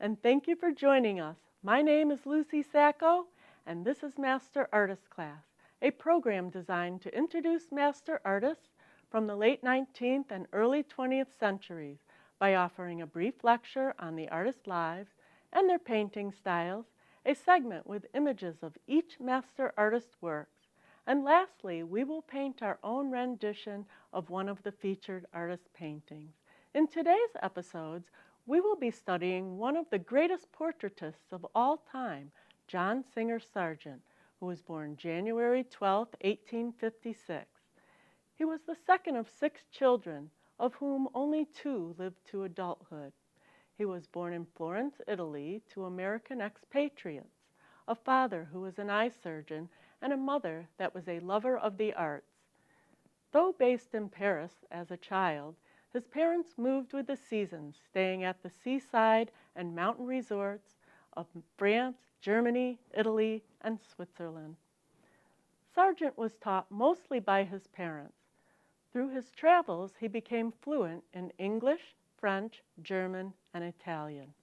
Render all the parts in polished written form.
and thank you for joining us. My name is Lucy Sacco, and this is Master Artist Class, a program designed to introduce master artists from the late 19th and early 20th centuries by offering a brief lecture on the artists' lives and their painting styles, a segment with images of each master artist's works, and lastly, we will paint our own rendition of one of the featured artist paintings. In today's episodes, we will be studying one of the greatest portraitists of all time, John Singer-Sargent, who was born January 12, 1856. He was the second of 6 children, of whom only 2 lived to adulthood. He was born in Florence, Italy, to American expatriates, a father who was an eye surgeon and a mother that was a lover of the arts. Though based in Paris as a child, his parents moved with the seasons, staying at the seaside and mountain resorts of France, Germany, Italy, and Switzerland. Sargent was taught mostly by his parents. Through his travels, he became fluent in English, French, German, and Italian.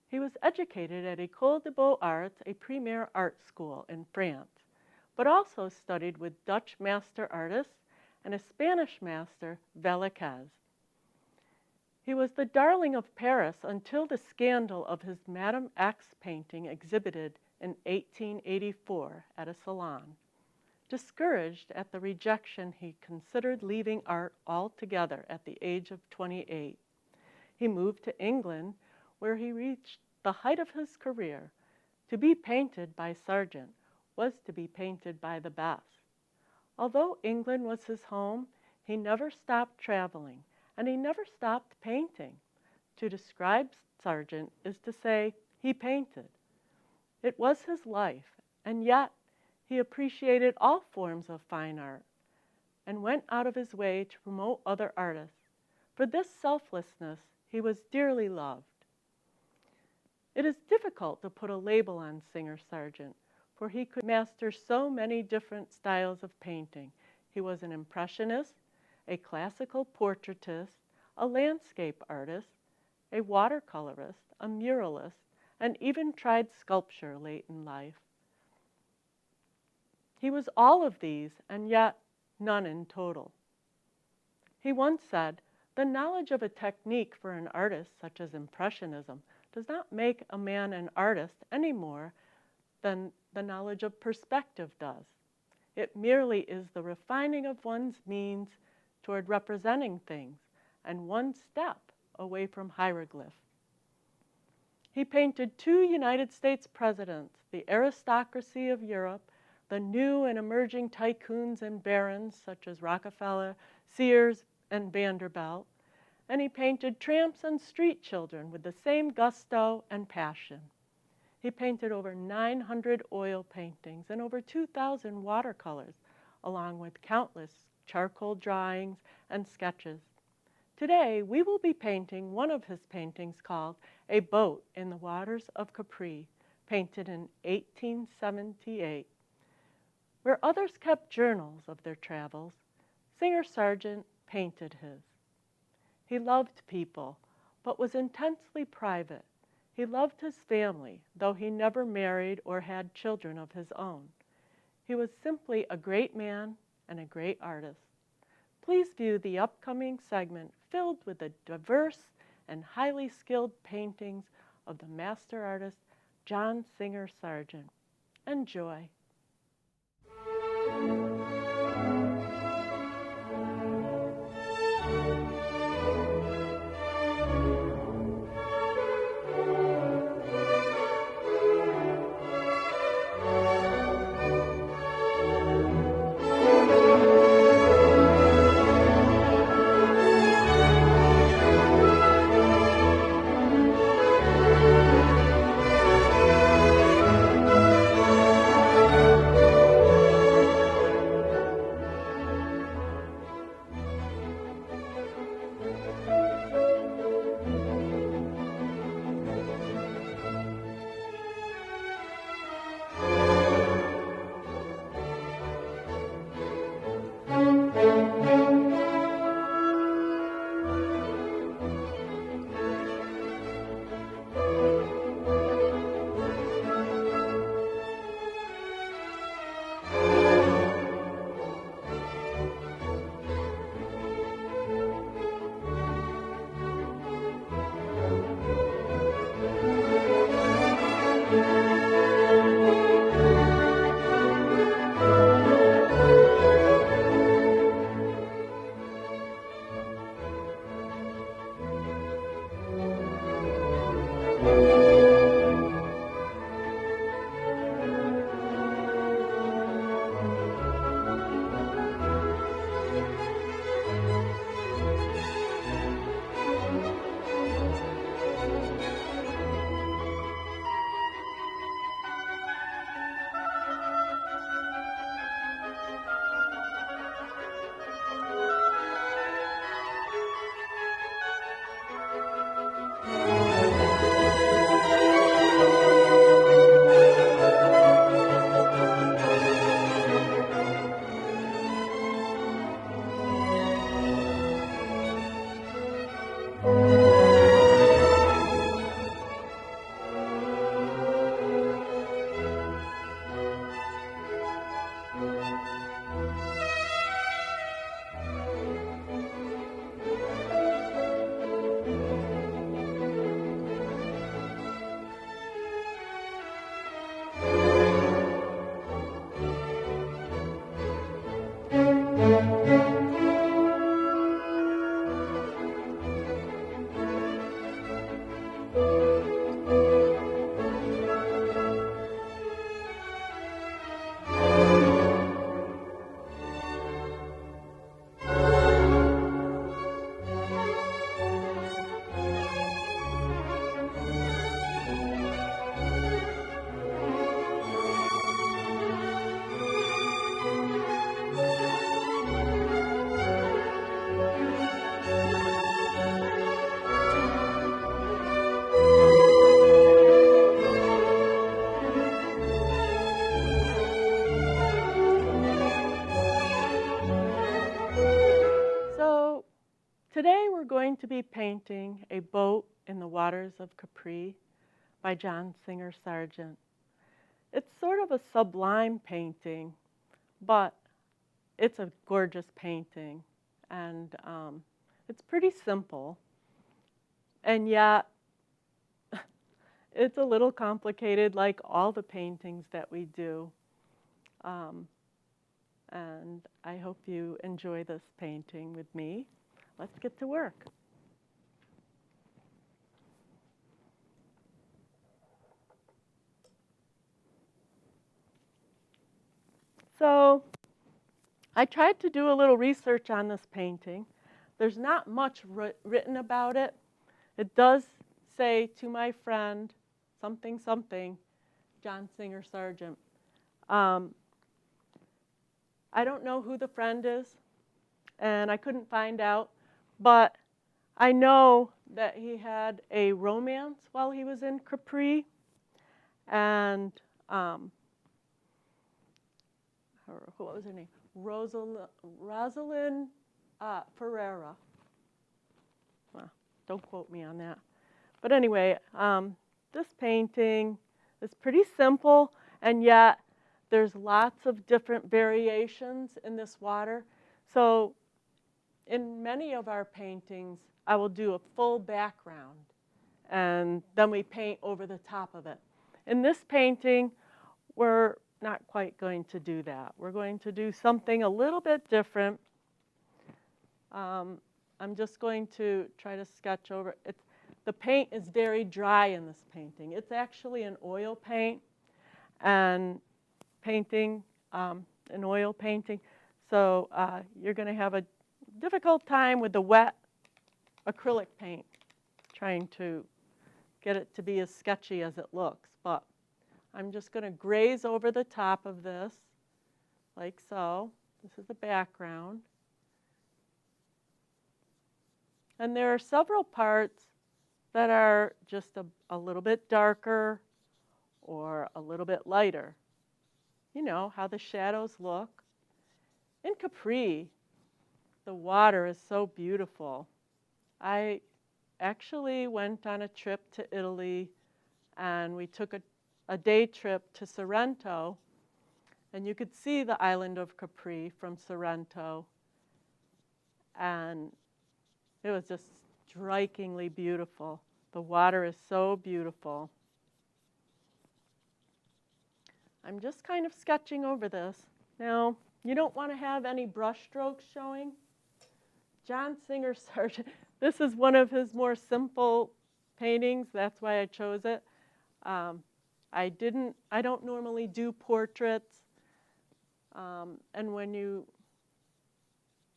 He was educated at École des Beaux-Arts, a premier art school in France, but also studied with Dutch master artists and a Spanish master, Velázquez. He was the darling of Paris until the scandal of his Madame X painting exhibited in 1884 at a salon. Discouraged at the rejection, he considered leaving art altogether at the age of 28. He moved to England, where he reached the height of his career. To be painted by Sargent was to be painted by the best. Although England was his home, he never stopped traveling, and he never stopped painting. To describe Sargent is to say he painted. It was his life, and yet he appreciated all forms of fine art and went out of his way to promote other artists. For this selflessness, he was dearly loved. It is difficult to put a label on Singer-Sargent, for he could master so many different styles of painting. He was an impressionist, a classical portraitist, a landscape artist, a watercolorist, a muralist, and even tried sculpture late in life. He was all of these, and yet none in total. He once said, "The knowledge of a technique for an artist, such as Impressionism, does not make a man an artist any more than the knowledge of perspective does. It merely is the refining of one's means toward representing things and one step away from hieroglyph." He painted 2 United States presidents, the aristocracy of Europe, the new and emerging tycoons and barons such as Rockefeller, Sears, and Vanderbilt, and he painted tramps and street children with the same gusto and passion. He painted over 900 oil paintings and over 2,000 watercolors, along with countless charcoal drawings and sketches. Today, we will be painting one of his paintings called A Boat in the Waters of Capri, painted in 1878. Where others kept journals of their travels, Singer-Sargent painted his. He loved people, but was intensely private. He loved his family, though he never married or had children of his own. He was simply a great man and a great artist. Please view the upcoming segment filled with the diverse and highly skilled paintings of the master artist John Singer-Sargent. Enjoy. So today we're going to be painting a boat in the Waters of Capri by John Singer-Sargent. It's sort of a sublime painting, but it's a gorgeous painting, and it's pretty simple, and yet it's a little complicated like all the paintings that we do. And I hope you enjoy this painting with me. Let's get to work. So I tried to do a little research on this painting. There's not much written about it. It does say, to my friend, something, something, John Singer-Sargent. I don't know who the friend is, and I couldn't find out, but I know that he had a romance while he was in Capri, and what was her name? Rosalind Ferreira. Well, don't quote me on that. But anyway, this painting is pretty simple, and yet there's lots of different variations in this water. So in many of our paintings, I will do a full background, and then we paint over the top of it. In this painting, we're not quite going to do that. We're going to do something a little bit different. I'm just going to try to sketch over. The paint is very dry in this painting. It's actually an oil paint, and painting, an oil painting. So you're going to have a difficult time with the wet acrylic paint, trying to get it to be as sketchy as it looks. But I'm just going to graze over the top of this, like so. This is the background. And there are several parts that are just a little bit darker or a little bit lighter. You know, how the shadows look. In Capri, the water is so beautiful. I actually went on a trip to Italy, and we took a day trip to Sorrento, and you could see the island of Capri from Sorrento, and it was just strikingly beautiful. The water is so beautiful. I'm just kind of sketching over this. Now, you don't want to have any brush strokes showing. John Singer-Sargent, this is one of his more simple paintings. That's why I chose it. I don't normally do portraits. And when you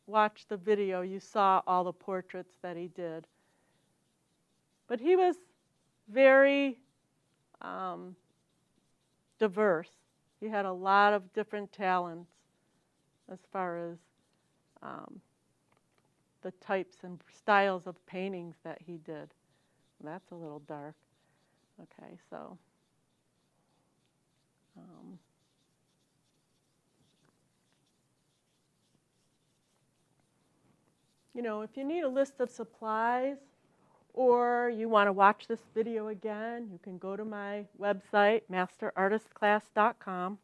watch the video, you saw all the portraits that he did. But he was very diverse. He had a lot of different talents as far as the types and styles of paintings that he did. That's a little dark. Okay, so you know, if you need a list of supplies or you want to watch this video again, you can go to my website, masterartistclass.com.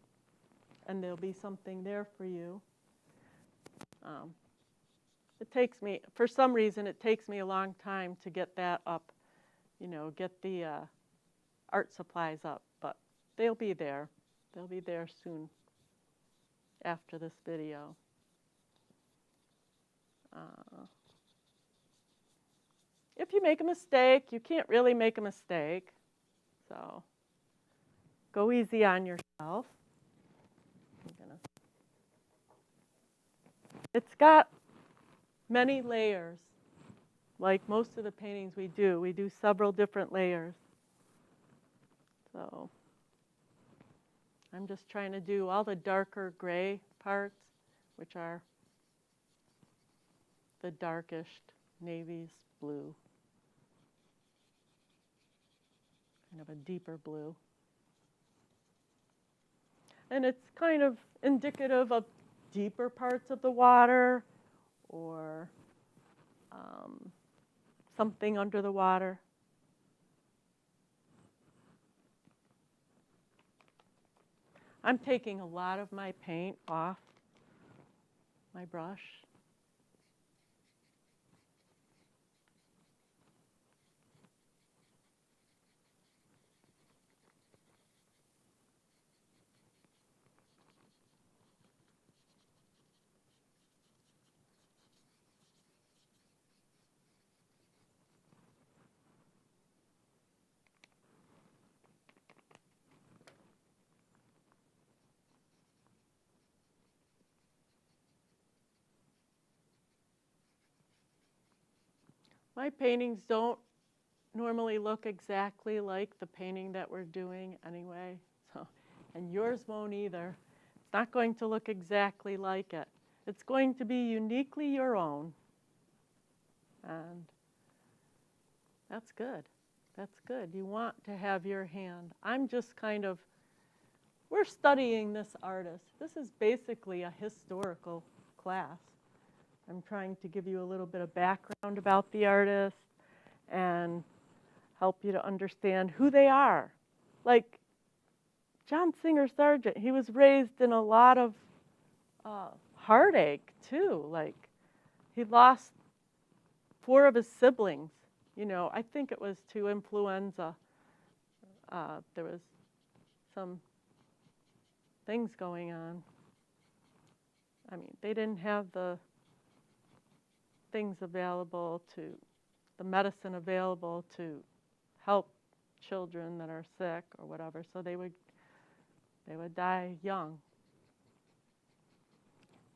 and there'll be something there for you. It takes me, for some reason, it takes me a long time to get that up, get the art supplies up, but they'll be there. They'll be there soon after this video. If you make a mistake, you can't really make a mistake, so go easy on yourself. It's got many layers. Like most of the paintings we do several different layers. So I'm just trying to do all the darker gray parts, which are the darkest navies blue. Kind of a deeper blue. And it's kind of indicative of deeper parts of the water or something under the water. I'm taking a lot of my paint off my brush. My paintings don't normally look exactly like the painting that we're doing anyway, and yours won't either. It's not going to look exactly like it. It's going to be uniquely your own, and that's good. That's good. You want to have your hand. I'm just we're studying this artist. This is basically a historical class. I'm trying to give you a little bit of background about the artist and help you to understand who they are. Like John Singer-Sargent, he was raised in a lot of heartache too. Like he lost 4 of his siblings. I think it was to influenza. There was some things going on. I mean, they didn't have the things available the medicine available to help children that are sick or whatever, so they would die young.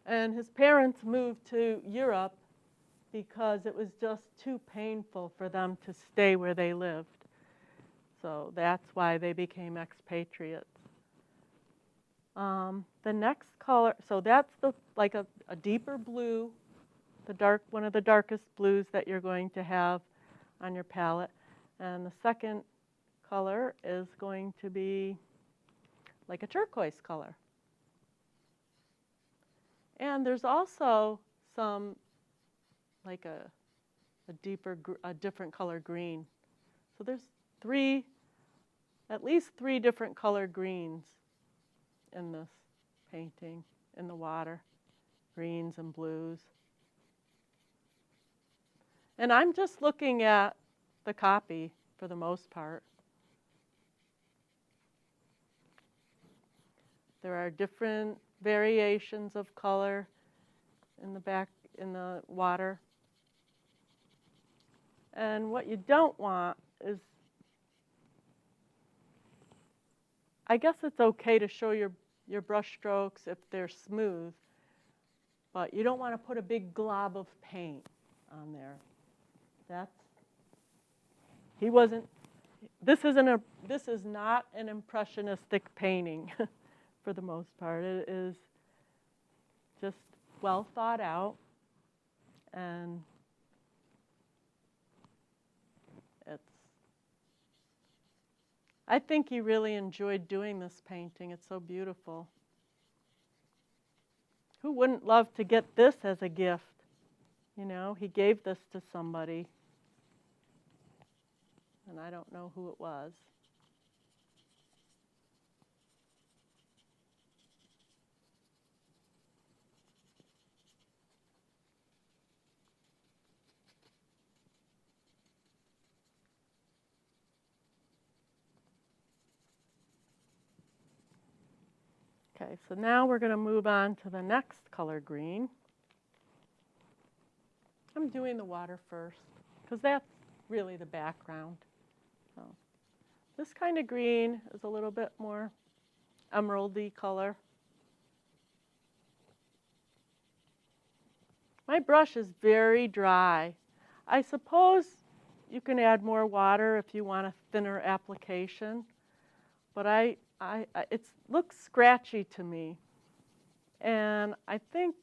And his parents moved to Europe because it was just too painful for them to stay where they lived. So that's why they became expatriates. The next color, so that's like a deeper blue, one of the darkest blues that you're going to have on your palette. And the second color is going to be like a turquoise color. And there's also some like a different color green. So there's at least three different color greens in this painting, in the water, greens and blues. And I'm just looking at the copy for the most part. There are different variations of color in the water. And what you don't want is, I guess it's okay to show your brush strokes if they're smooth, but you don't want to put a big glob of paint on there. This is not an impressionistic painting for the most part. It is just well thought out, and I think he really enjoyed doing this painting. It's so beautiful. Who wouldn't love to get this as a gift? He gave this to somebody, and I don't know who it was. Okay, so now we're going to move on to the next color green. I'm doing the water first because that's really the background. So this kind of green is a little bit more emeraldy color. My brush is very dry. I suppose you can add more water if you want a thinner application, but it looks scratchy to me. And I think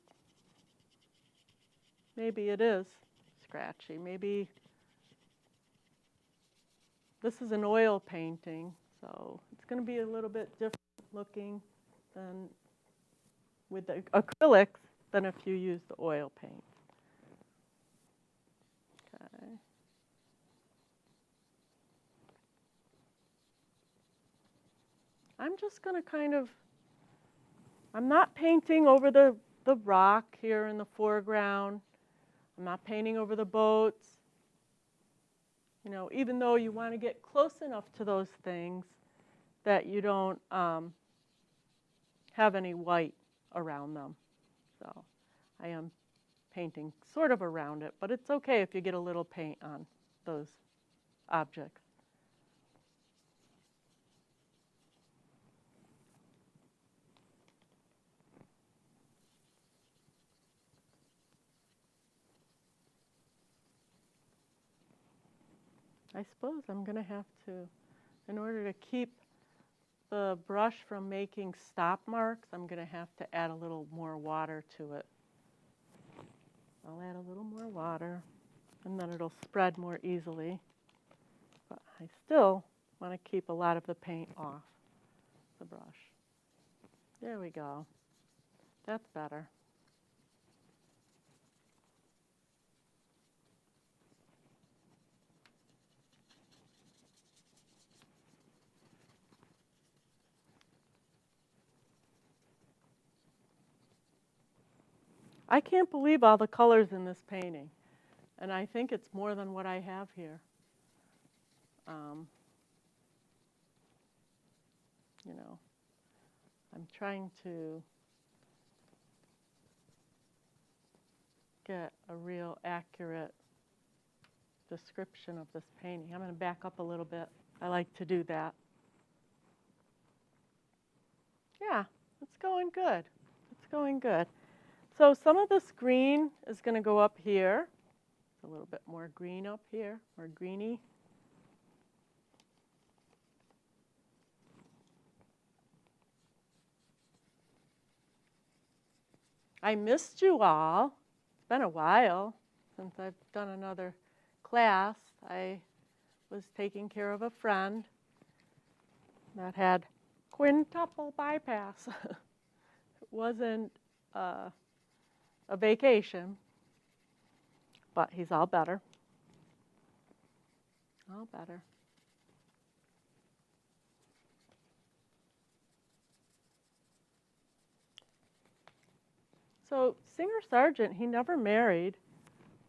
maybe it is scratchy. Maybe this is an oil painting, so it's going to be a little bit different looking than with the acrylics than if you use the oil paint. Okay. I'm just going to I'm not painting over the rock here in the foreground. I'm not painting over the boats. You know, even though you want to get close enough to those things that you don't have any white around them. So I am painting sort of around it, but it's okay if you get a little paint on those objects. I suppose I'm going to have to, in order to keep the brush from making stop marks, I'm going to have to add a little more water to it. I'll add a little more water, and then it'll spread more easily. But I still want to keep a lot of the paint off the brush. There we go. That's better. I can't believe all the colors in this painting, and I think it's more than what I have here. You know, I'm trying to get a real accurate description of this painting. I'm going to back up a little bit. I like to do that. Yeah, it's going good. It's going good. So some of this green is going to go up here. A little bit more green up here, more greeny. I missed you all. It's been a while since I've done another class. I was taking care of a friend that had quintuple bypass. It wasn't a vacation, but he's all better. All better. So Singer-Sargent, he never married,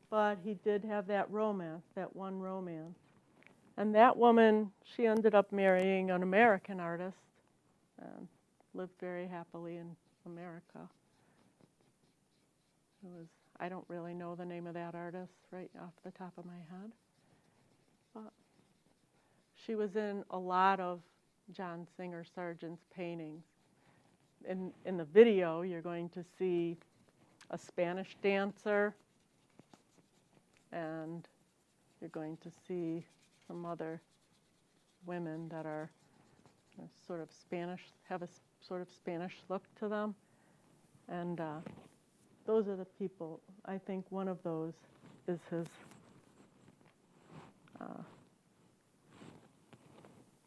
but he did have that romance, that one romance. And that woman, she ended up marrying an American artist and lived very happily in America. I don't really know the name of that artist right off the top of my head. But she was in a lot of John Singer-Sargent's paintings. In the video, you're going to see a Spanish dancer, and you're going to see some other women that are sort of Spanish, have a sort of Spanish look to them. And those are the people. I think one of those is his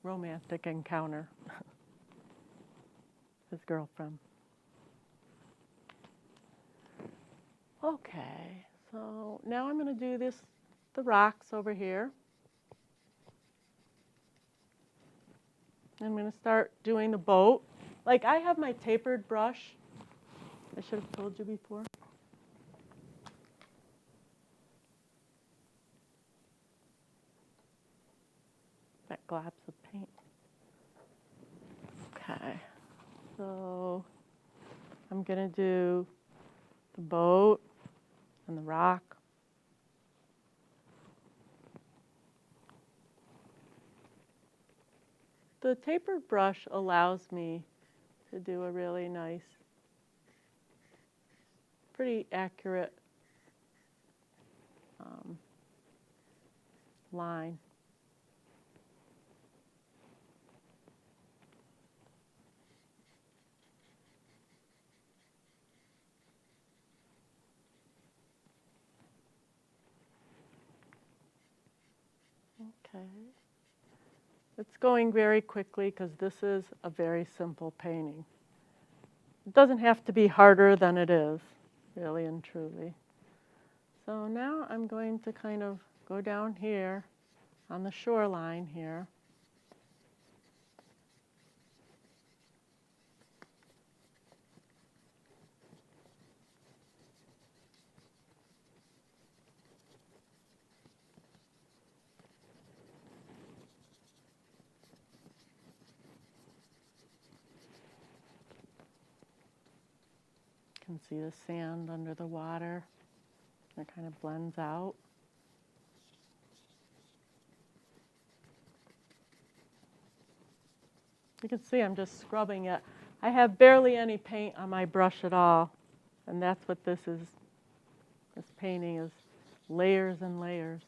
romantic encounter, his girlfriend. Okay, so now I'm going to do the rocks over here. I'm going to start doing the boat. Like, I have my tapered brush. I should have told you before. That globs of paint. Okay, so I'm going to do the boat and the rock. The tapered brush allows me to do a really nice, pretty accurate line. Okay. It's going very quickly because this is a very simple painting. It doesn't have to be harder than it is, really and truly. So now I'm going to kind of go down here on the shoreline here. You can see the sand under the water. It kind of blends out. You can see I'm just scrubbing it. I have barely any paint on my brush at all, and that's what this is. This painting is layers and layers.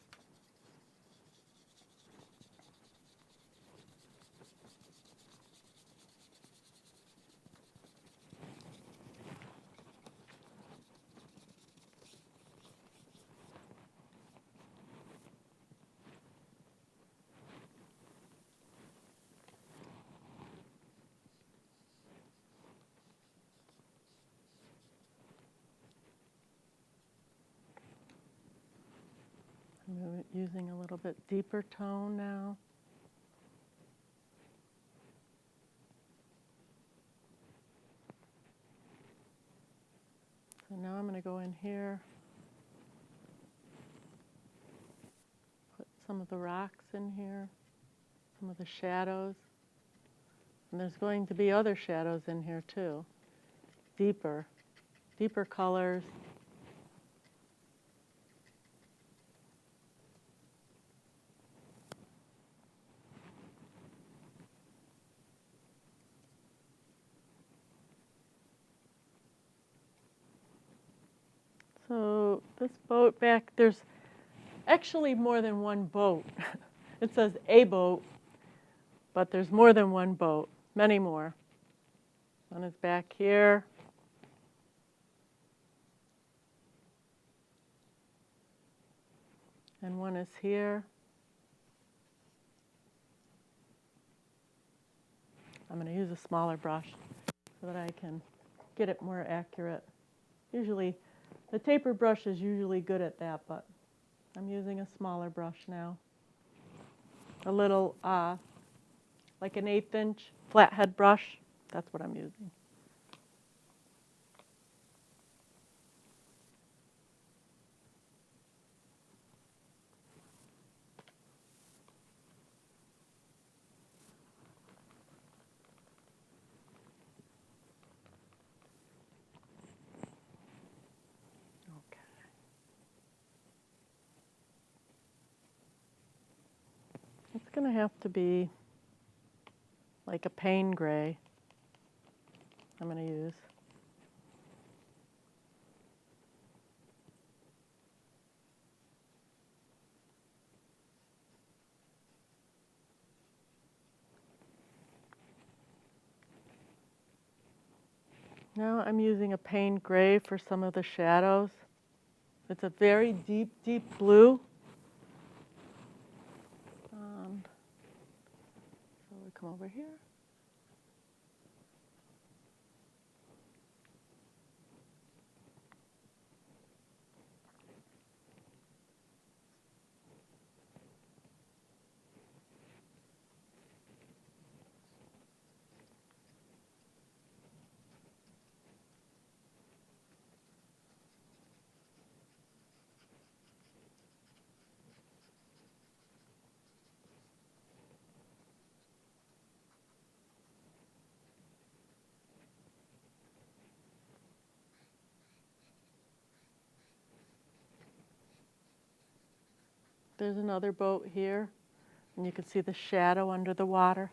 I'm using a little bit deeper tone now. So now I'm going to go in here, put some of the rocks in here, some of the shadows. And there's going to be other shadows in here too, deeper colors. So this boat back, there's actually more than one boat. It says a boat, but there's more than one boat, many more. One is back here. And one is here. I'm going to use a smaller brush so that I can get it more accurate. Usually, the taper brush is usually good at that, but I'm using a smaller brush now. A little, like an 1/8" flathead brush. That's what I'm using. It's going to have to be like a pain gray I'm going to use. Now I'm using a pain gray for some of the shadows. It's a very deep, deep blue. So we come over here. there's another boat here, and you can see the shadow under the water.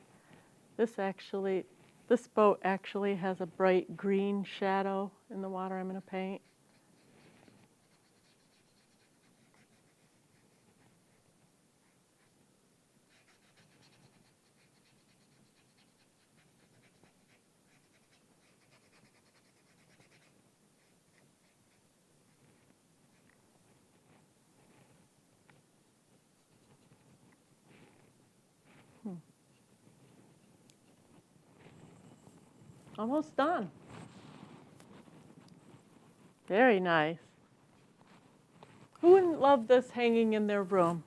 This boat actually has a bright green shadow in the water I'm going to paint. Almost done. Very nice. Who wouldn't love this hanging in their room?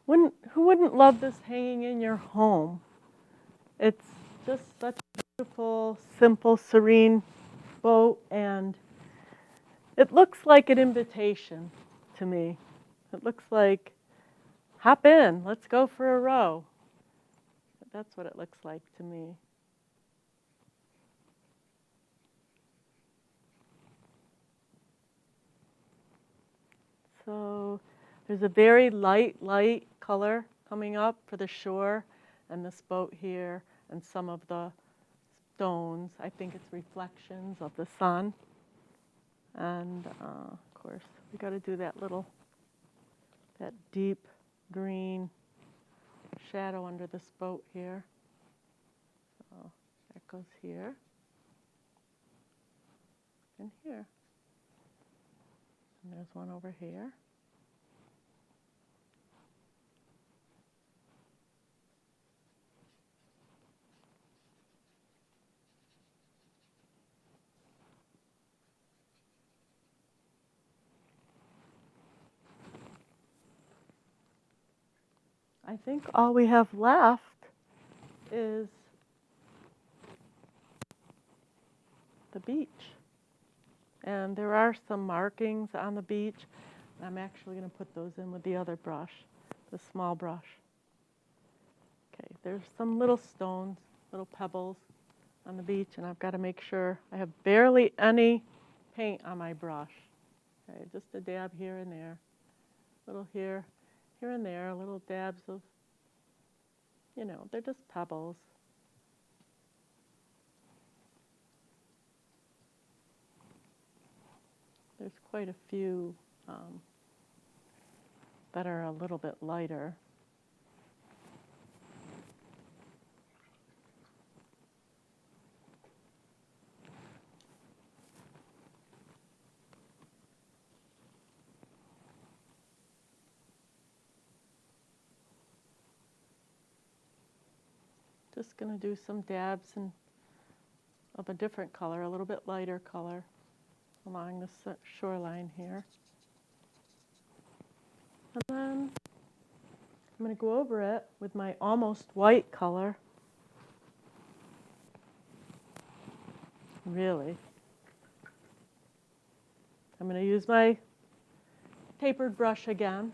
Who wouldn't love this hanging in your home? It's just such a beautiful, simple, serene boat, and it looks like an invitation to me. It looks like, hop in, let's go for a row. That's what it looks like to me. So there's a very light color coming up for the shore and this boat here and some of the stones. I think it's reflections of the sun. And of course, we got to do that deep green shadow under this boat here. So that goes here and here. And there's one over here. I think all we have left is the beach. And there are some markings on the beach. I'm actually going to put those in with the other brush, the small brush. Okay, there's some little stones, little pebbles on the beach, and I've got to make sure I have barely any paint on my brush. Okay, just a dab here and there, little here and there, little dabs of, they're just pebbles. There's quite a few that are a little bit lighter. Just going to do some dabs of a different color, a little bit lighter color along the shoreline here. And then I'm going to go over it with my almost white color. Really. I'm going to use my tapered brush again.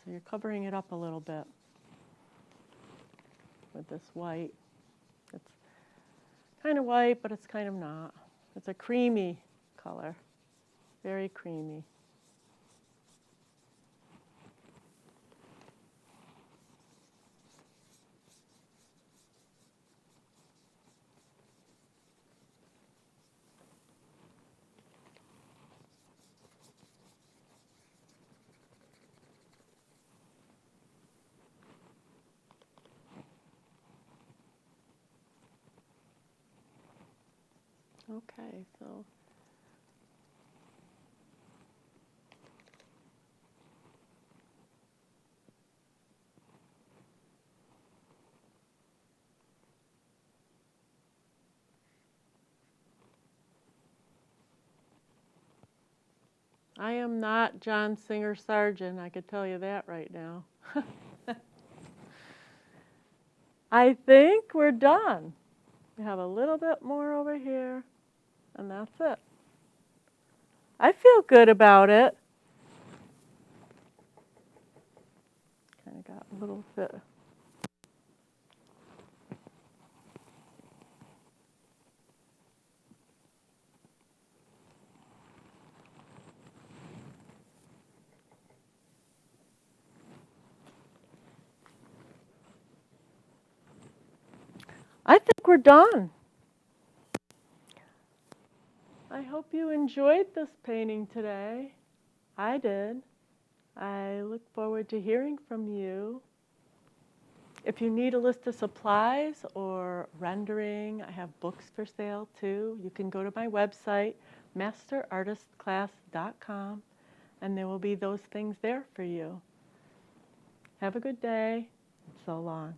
So you're covering it up a little bit with this white. It's kind of white, but it's kind of not. It's a creamy color, very creamy. Okay, so I am not John Singer-Sargent, I could tell you that right now. I think we're done. We have a little bit more over here, and that's it. I feel good about it. Kind of got a little bit. I think we're done. I hope you enjoyed this painting today. I did. I look forward to hearing from you. If you need a list of supplies or rendering, I have books for sale too. You can go to my website, masterartistclass.com, and there will be those things there for you. Have a good day. So long.